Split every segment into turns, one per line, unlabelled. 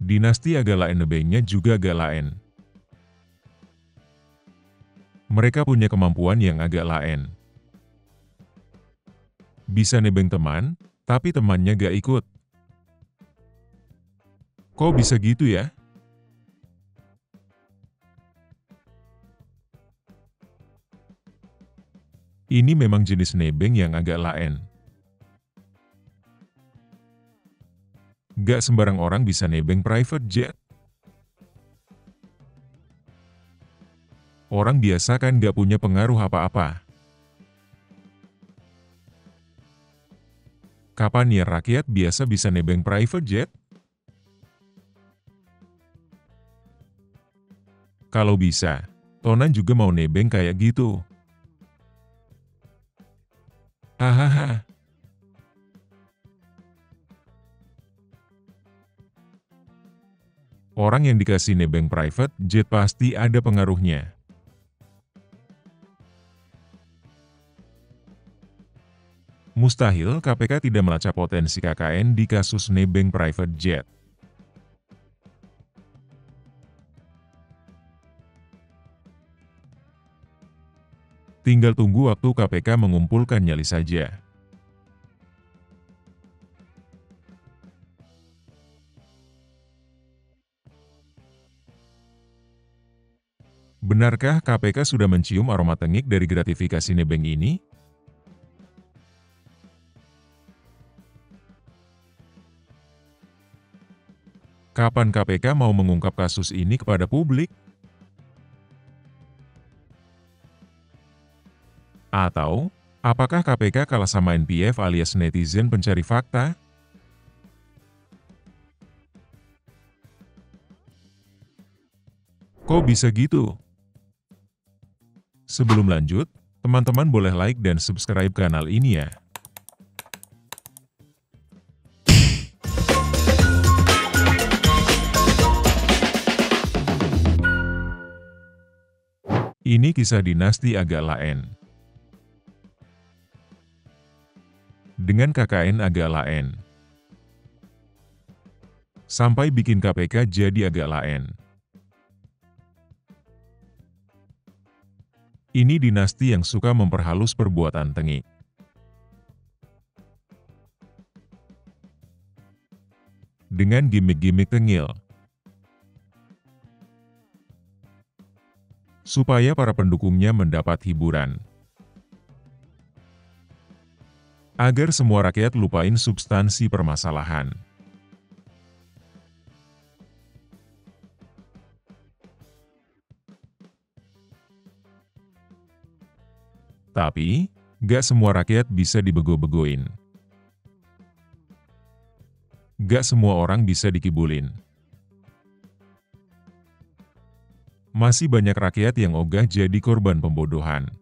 Dinasti agak lain nebengnya juga agak lain. Mereka punya kemampuan yang agak lain. Bisa nebeng teman, tapi temannya gak ikut. Kok bisa gitu ya? Ini memang jenis nebeng yang agak lain. Gak sembarang orang bisa nebeng private jet. Orang biasa kan gak punya pengaruh apa-apa. Kapan ya rakyat biasa bisa nebeng private jet? Kalau bisa, Tonan juga mau nebeng kayak gitu. Hahaha. Orang yang dikasih nebeng private jet pasti ada pengaruhnya. Mustahil KPK tidak melacak potensi KKN di kasus nebeng private jet. Tinggal tunggu waktu KPK mengumpulkan nyali saja. Benarkah KPK sudah mencium aroma tengik dari gratifikasi nebeng ini? Kapan KPK mau mengungkap kasus ini kepada publik? Atau, apakah KPK kalah sama NPF alias netizen pencari fakta? Kok bisa gitu? Sebelum lanjut, teman-teman boleh like dan subscribe kanal ini ya. Ini kisah dinasti agak lain. Dengan KKN agak lain. Sampai bikin KPK jadi agak lain. Ini dinasti yang suka memperhalus perbuatan tengik. Dengan gimmick-gimmick tengil. Supaya para pendukungnya mendapat hiburan. Agar semua rakyat lupain substansi permasalahan. Tapi, gak semua rakyat bisa dibego-begoin. Gak semua orang bisa dikibulin. Masih banyak rakyat yang ogah jadi korban pembodohan.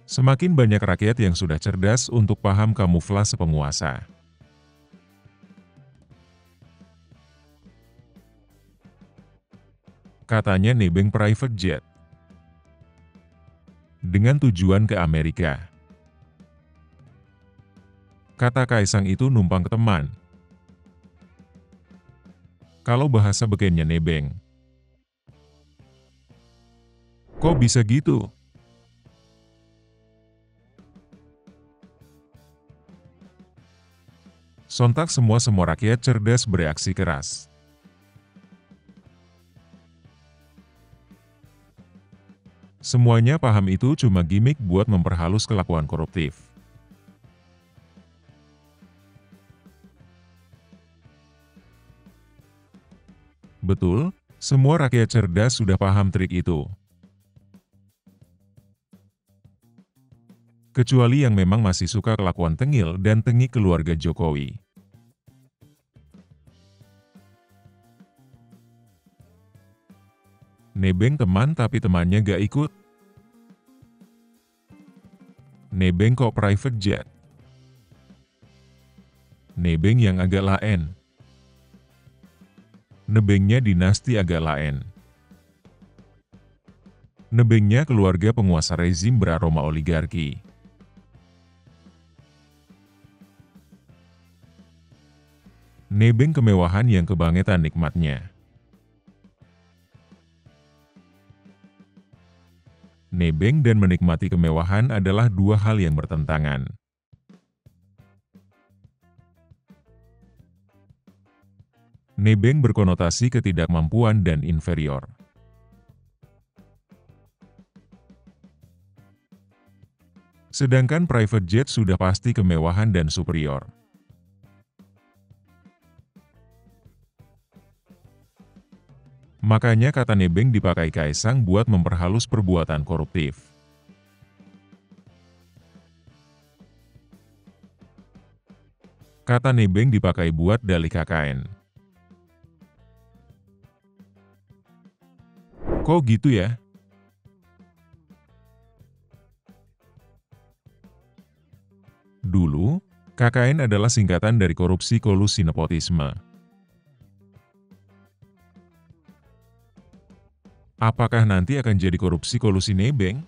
Semakin banyak rakyat yang sudah cerdas untuk paham kamuflase penguasa. Katanya nebeng private jet. Dengan tujuan ke Amerika. Kata Kaisang itu numpang ke teman. Kalau bahasa bekennya nebeng. Kok bisa gitu? Sontak semua rakyat cerdas bereaksi keras. Semuanya paham itu cuma gimmick buat memperhalus kelakuan koruptif. Betul, semua rakyat cerdas sudah paham trik itu. Kecuali yang memang masih suka kelakuan tengil dan tengik keluarga Jokowi. Nebeng teman tapi temannya gak ikut. Nebeng kok private jet. Nebeng yang agak lain. Nebengnya dinasti agak lain. Nebengnya keluarga penguasa rezim beraroma oligarki. Nebeng kemewahan yang kebangetan nikmatnya. Nebeng dan menikmati kemewahan adalah dua hal yang bertentangan. Nebeng berkonotasi ketidakmampuan dan inferior. Sedangkan private jet sudah pasti kemewahan dan superior. Makanya kata nebeng dipakai Kaisang buat memperhalus perbuatan koruptif. Kata nebeng dipakai buat dalih KKN. Kok gitu ya? Dulu, KKN adalah singkatan dari korupsi kolusi nepotisme. Apakah nanti akan jadi korupsi kolusi nebeng?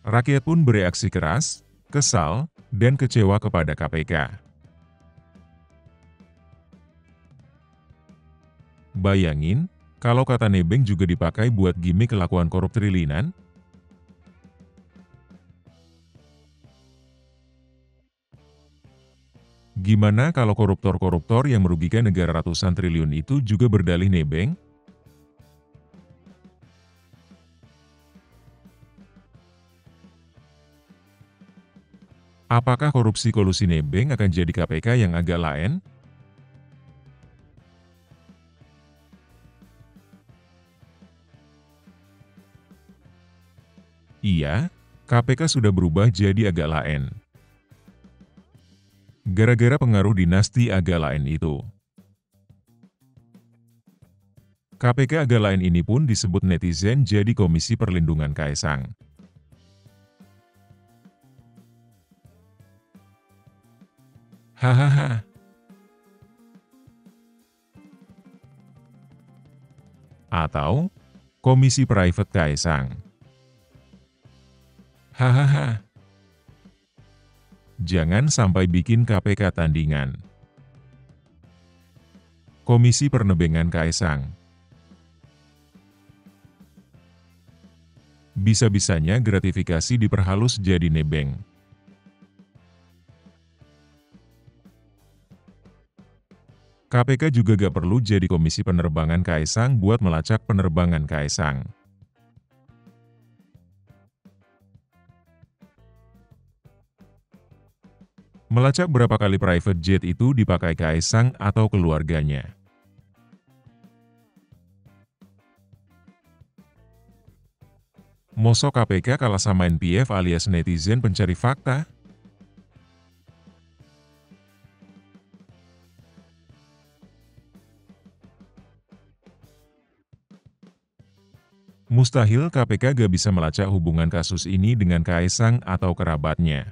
Rakyat pun bereaksi keras, kesal, dan kecewa kepada KPK. Bayangin, kalau kata nebeng juga dipakai buat gimmick kelakuan korup triliunan? Gimana kalau koruptor-koruptor yang merugikan negara ratusan triliun itu juga berdalih nebeng? Apakah korupsi kolusi nebeng akan jadi KPK yang agak lain? Iya, KPK sudah berubah jadi agak lain. Gara-gara pengaruh dinasti agak lain itu. KPK agak lain ini pun disebut netizen jadi Komisi Perlindungan Kaisang. Hahaha. Atau Komisi Private Kaisang. Hahaha. Jangan sampai bikin KPK tandingan. Komisi Pernebengan Kaisang. Bisa-bisanya gratifikasi diperhalus jadi nebeng. KPK juga gak perlu jadi komisi penerbangan Kaisang buat melacak penerbangan Kaisang. Melacak berapa kali private jet itu dipakai Kaisang atau keluarganya. Mosok KPK kalah sama NPF alias netizen pencari fakta? Mustahil KPK gak bisa melacak hubungan kasus ini dengan Kaisang atau kerabatnya.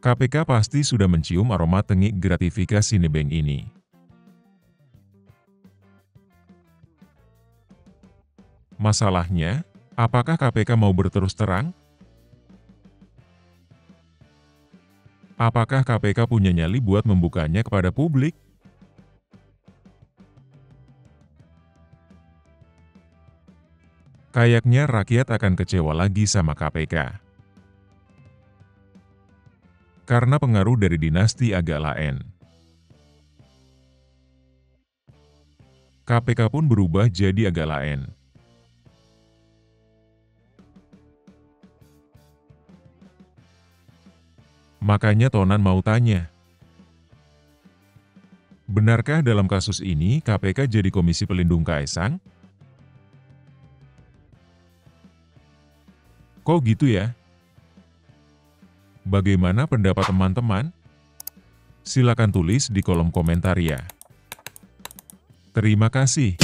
KPK pasti sudah mencium aroma tengik gratifikasi nebeng ini. Masalahnya, apakah KPK mau berterus terang? Apakah KPK punya nyali buat membukanya kepada publik? Kayaknya rakyat akan kecewa lagi sama KPK. Karena pengaruh dari dinasti agak lain. KPK pun berubah jadi agak lain. Makanya Tonan mau tanya. Benarkah dalam kasus ini KPK jadi Komisi Pelindung Kaisang? Kok gitu ya? Bagaimana pendapat teman-teman? Silakan tulis di kolom komentar ya. Terima kasih.